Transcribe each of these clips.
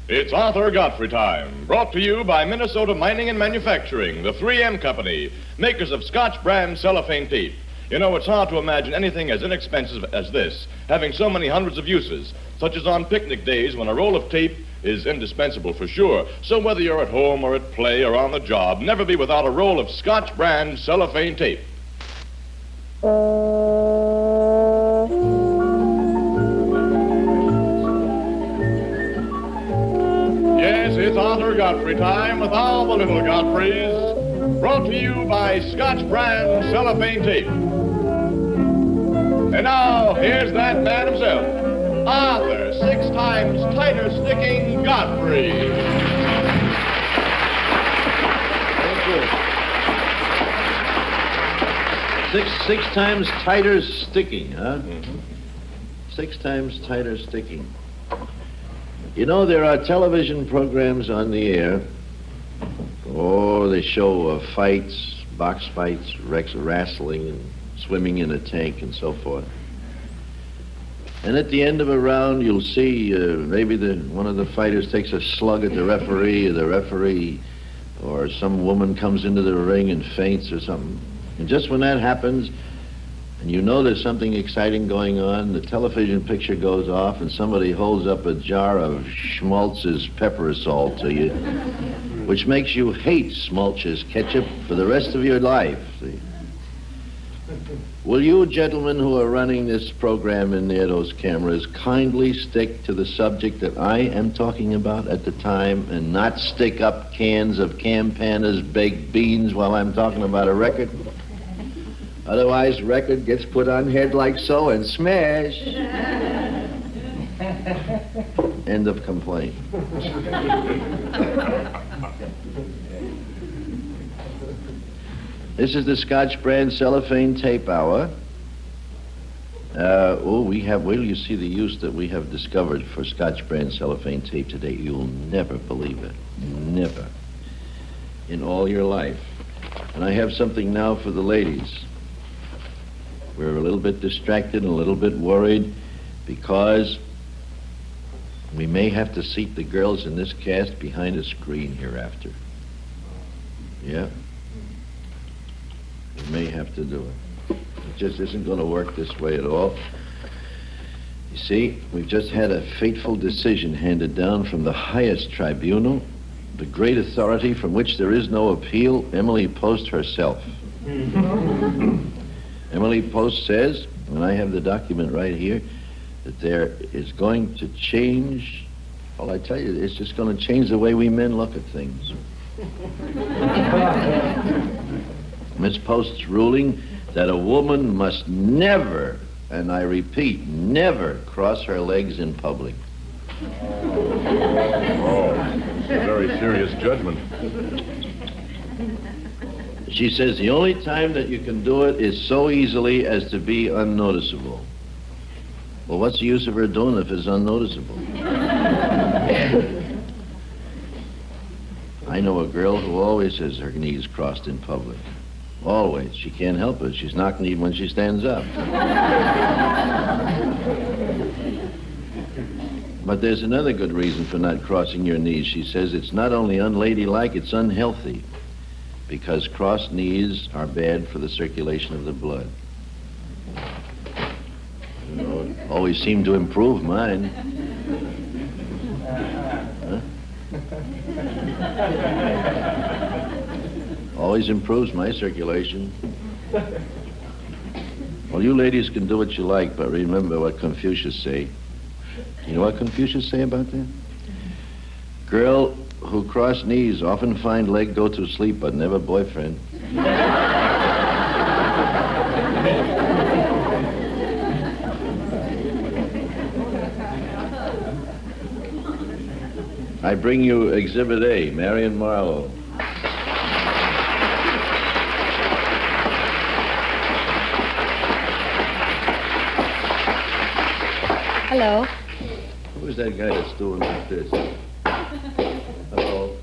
It's author Godfrey time, brought to you by Minnesota Mining and Manufacturing, the 3M Company, makers of Scotch brand cellophane tape. You know, it's hard to imagine anything as inexpensive as this, having so many hundreds of uses, such as on picnic days when a roll of tape is indispensable for sure. So whether you're at home or at play or on the job, never be without a roll of Scotch brand cellophane tape. Yes, it's author Godfrey time with all the little Godfreys, brought to you by Scotch brand cellophane tape. And now, here's that man himself, author, 6 times tighter sticking Godfrey. Thank you. Six times tighter sticking, huh? Mm-hmm. 6 times tighter sticking. You know, there are television programs on the air. Oh, they show fights, box fights, wrestling, and swimming in a tank, and so forth. And at the end of a round, you'll see maybe one of the fighters takes a slug at the referee, or some woman comes into the ring and faints or something. And just when that happens, and you know there's something exciting going on, the television picture goes off and somebody holds up a jar of Schmaltz's pepper salt to you, which makes you hate Schmaltz's ketchup for the rest of your life. See? Will you gentlemen who are running this program in there, those cameras, kindly stick to the subject that I am talking about at the time and not stick up cans of Campana's baked beans while I'm talking about a record? Otherwise, record gets put on head like so and smash. End of complaint. This is the Scotch brand cellophane tape hour. Wait till you see the use that we have discovered for Scotch brand cellophane tape today. You'll never believe it. Never. In all your life. And I have something now for the ladies. We're a little bit distracted and a little bit worried because we may have to seat the girls in this cast behind a screen hereafter. Yeah. We may have to do it. It just isn't going to work this way at all. You see, we've just had a fateful decision handed down from the highest tribunal, the great authority from which there is no appeal, Emily Post herself. Emily Post says, and I have the document right here, that there is going to change, well, I tell you, it's just going to change the way we men look at things. Miss Post's ruling that a woman must never, and I repeat, never cross her legs in public. Oh, it's a very serious judgment. She says the only time that you can do it is so easily as to be unnoticeable. Well, what's the use of her doing it if it's unnoticeable? I know a girl who always has her knees crossed in public. Always. She can't help it. She's knocking even when she stands up. But there's another good reason for not crossing your knees. She says it's not only unladylike, it's unhealthy. Because crossed knees are bad for the circulation of the blood. You know, it always seemed to improve mine. Huh? Always improves my circulation. Well, you ladies can do what you like, but remember what Confucius say. You know what Confucius say about that? Girl who cross knees often find leg go to sleep, but never boyfriend. I bring you Exhibit A, Marion Marlowe. Hello. Who's that guy that's doing like this? Uh-oh.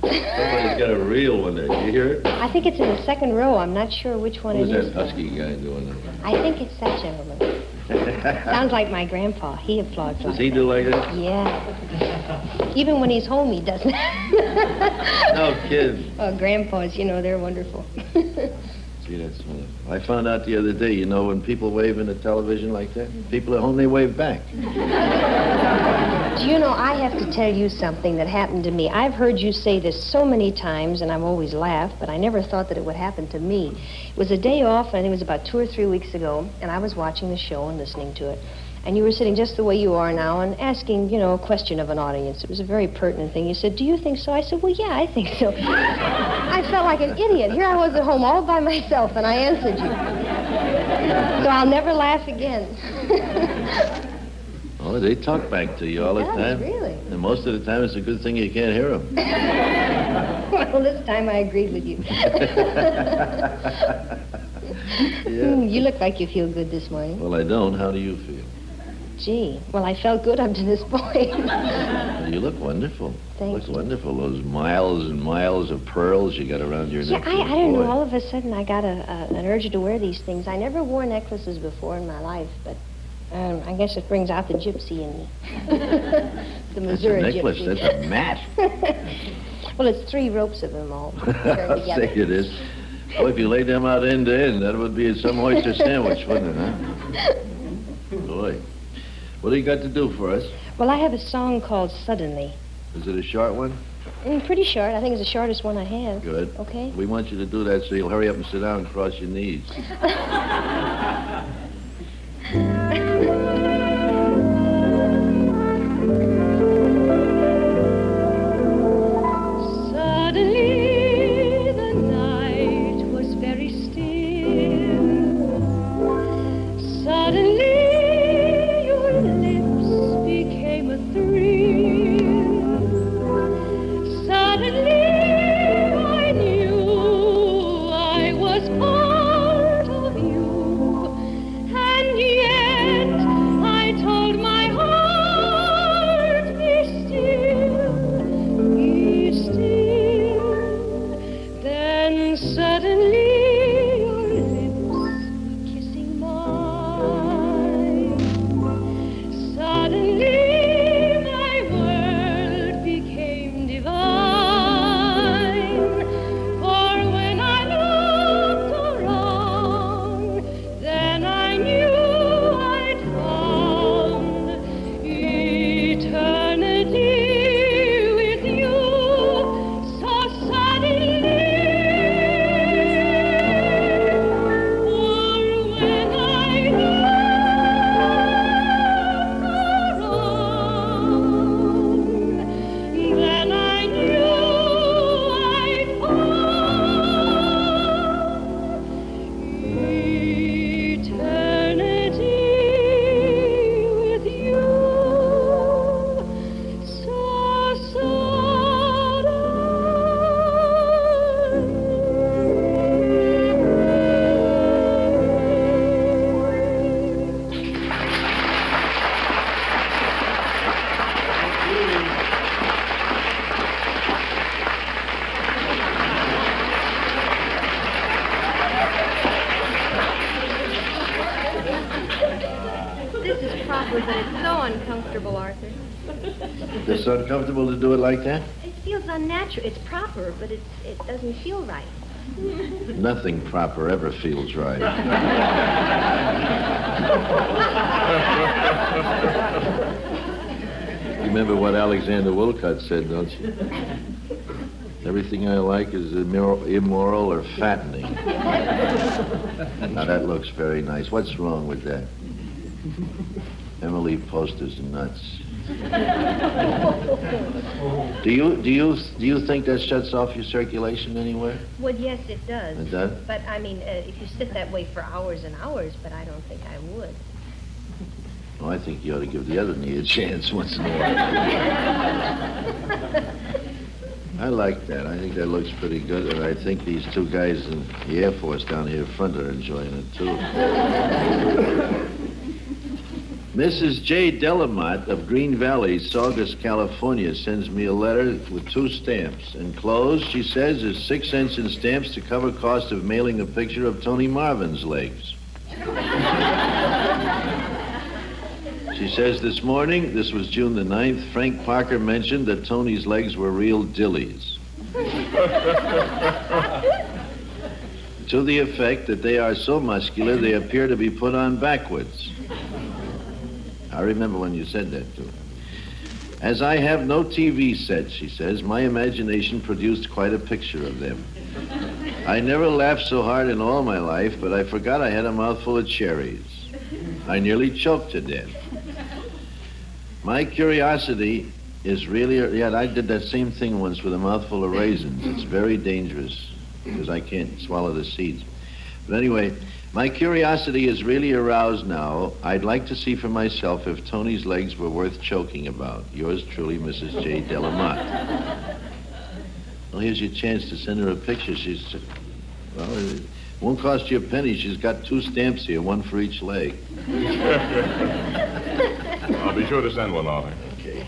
Somebody's got a real one there. Did you hear it? I think it's in the second row. I'm not sure which one Who's it is. that husky guy doing that? I think it's that gentleman. Sounds like my grandpa. He applauds like Does he do like that? Yeah. Even when he's home, he doesn't. No kidding. Oh, grandpas, they're wonderful. See, that's wonderful. I found out the other day, when people wave in the television like that, people at home, they wave back. Do you know, I have to tell you something that happened to me. I've heard you say this so many times, and I've always laughed, but I never thought that it would happen to me. It was a day off, and it was about 2 or 3 weeks ago, and I was watching the show and listening to it. And you were sitting just the way you are now and asking, a question of an audience. It was a very pertinent thing. You said, do you think so? I said, well, yeah, I think so. I felt like an idiot. Here I was at home all by myself, and I answered you. So I'll never laugh again. Oh, they talk back to you all the time. Really? And most of the time, it's a good thing you can't hear them. Well, this time I agreed with you. Yeah. You look like you feel good this morning. Well, I don't. How do you feel? Gee, well, I felt good up to this point. Well, you look wonderful. Thank you. Look wonderful. Those miles and miles of pearls you got around your neck. Yeah, I don't know. All of a sudden, I got an urge to wear these things. I never wore necklaces before in my life, but I guess it brings out the gypsy in me. The Missouri That's a necklace. gypsy. That's a mat. Well, it's 3 ropes of them all turned I'll together. say it is. Well, if you laid them out end to end, that would be some oyster sandwich, wouldn't it, huh? Boy. What do you got to do for us? Well, I have a song called Suddenly. Is it a short one? Pretty short. I think it's the shortest one I have. Good. Okay. We want you to do that so you'll hurry up and sit down and cross your knees. Suddenly the night was very still. Suddenly your lips became a thrill. Suddenly I knew I was part of you. And yet I told my heart, be still, be still. Then suddenly your lips were kissing mine. Suddenly my world became divine. For when I looked around, then I knew I'd found eternity with you. So suddenly, for when I looked around, then I knew I'd found eternity with you. So This is proper, but it's so uncomfortable, Arthur. It's uncomfortable to do it like that? It feels unnatural. It's proper, but it doesn't feel right. Nothing proper ever feels right. You remember what Alexander Wilcott said, don't you? Everything I like is immoral or fattening. Now, that looks very nice. What's wrong with that? Emily Poster's nuts. Do you think that shuts off your circulation anywhere? Well, yes, it does. It does? But, I mean, if you sit that way for hours and hours, but I don't think I would. Well, I think you ought to give the other knee a chance once in a while. I like that. I think that looks pretty good, and I think these 2 guys in the Air Force down here front are enjoying it, too. Mrs. J. Delamont of Green Valley, Saugus, California, sends me a letter with 2 stamps. Enclosed, she says, is 6 cents in stamps to cover cost of mailing a picture of Tony Marvin's legs. She says, this morning, this was June the 9th, Frank Parker mentioned that Tony's legs were real dillies. To the effect that they are so muscular they appear to be put on backwards. I remember when you said that, too. As I have no TV set, she says, my imagination produced quite a picture of them. I never laughed so hard in all my life, but I forgot I had a mouthful of cherries. I nearly choked to death. My curiosity is really, yeah, I did that same thing once with a mouthful of raisins. It's very dangerous because I can't swallow the seeds. But anyway, my curiosity is really aroused now. I'd like to see for myself if Tony's legs were worth choking about. Yours truly, Mrs. J. Delamotte. Well, here's your chance to send her a picture. She's, well, it won't cost you a penny. She's got 2 stamps here, 1 for each leg. I'll be sure to send one, Arthur. Okay.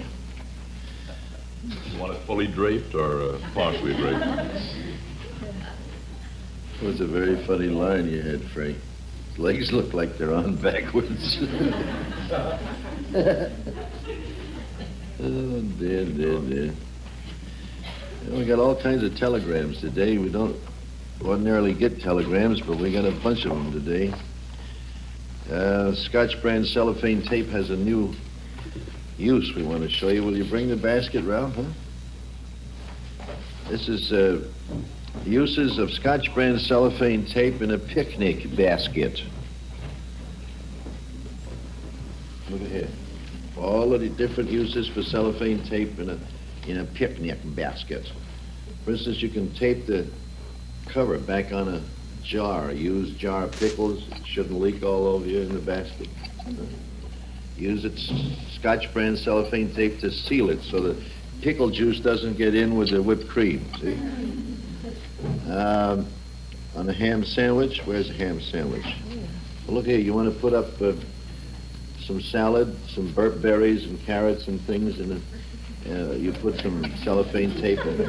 You want it fully draped or partially draped? It was a very funny line you had, Frank. His legs look like they're on backwards. Oh, dear, dear, dear. We got all kinds of telegrams today. We don't ordinarily get telegrams, but we got a bunch of them today. Scotch brand cellophane tape has a new use we want to show you. Will you bring the basket round, huh? This is uses of Scotch brand cellophane tape in a picnic basket. Look at here. All of the different uses for cellophane tape in a picnic basket. For instance, you can tape the cover back on a jar, a used jar of pickles. It shouldn't leak all over you in the basket. Use its Scotch brand cellophane tape to seal it so the pickle juice doesn't get in with the whipped cream, see? On a ham sandwich, where's a ham sandwich? Well, look here, you want to put up some salad, some burp berries and carrots and things, and you put some cellophane tape in it.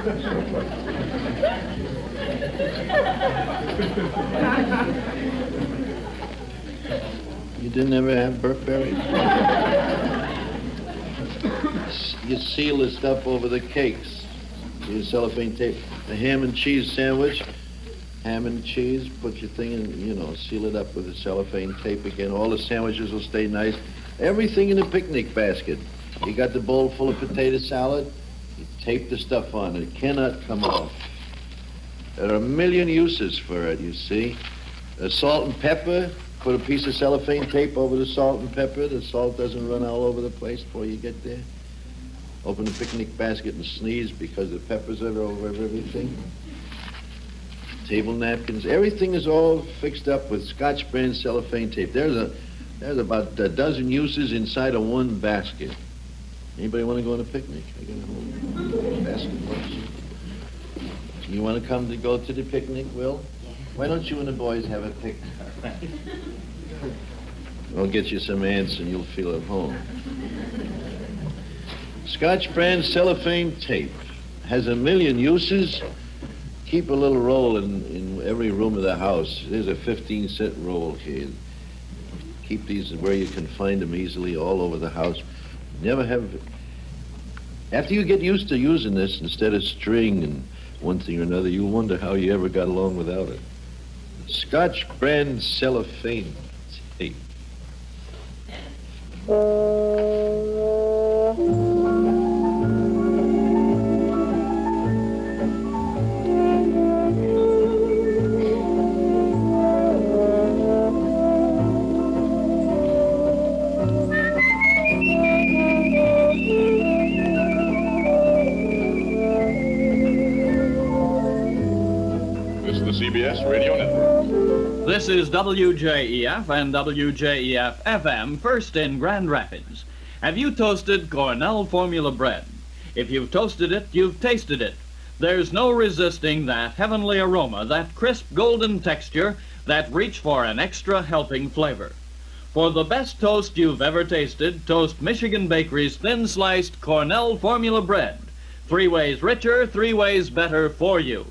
You didn't ever have burp berries? You seal the stuff over the cakes. Use cellophane tape. A ham and cheese sandwich, ham and cheese, put your thing in, seal it up with the cellophane tape again. All the sandwiches will stay nice. Everything in a picnic basket. You got the bowl full of potato salad, you tape the stuff on. It cannot come off. There are a million uses for it, you see. Salt and pepper, put a piece of cellophane tape over the salt and pepper. The salt doesn't run all over the place before you get there. Open the picnic basket and sneeze because the peppers are over everything. Table napkins, everything is all fixed up with Scotch brand cellophane tape. There's about a dozen uses inside of one basket. Anybody want to go on a picnic? I got a whole basket. You want to come to go to the picnic, Will? Why don't you and the boys have a picnic? I'll get you some ants and you'll feel at home. Scotch brand cellophane tape has a million uses. Keep a little roll in every room of the house. There's a 15-cent roll here. Keep these where you can find them easily all over the house. Never have... After you get used to using this instead of string and one thing or another, you'll wonder how you ever got along without it. Scotch brand cellophane tape. CBS Radio Network. This is WJEF and WJEF-FM, first in Grand Rapids. Have you toasted Cornell formula bread? If you've toasted it, you've tasted it. There's no resisting that heavenly aroma, that crisp golden texture, that reach for an extra helping flavor. For the best toast you've ever tasted, toast Michigan Bakery's thin-sliced Cornell formula bread. 3 ways richer, 3 ways better for you.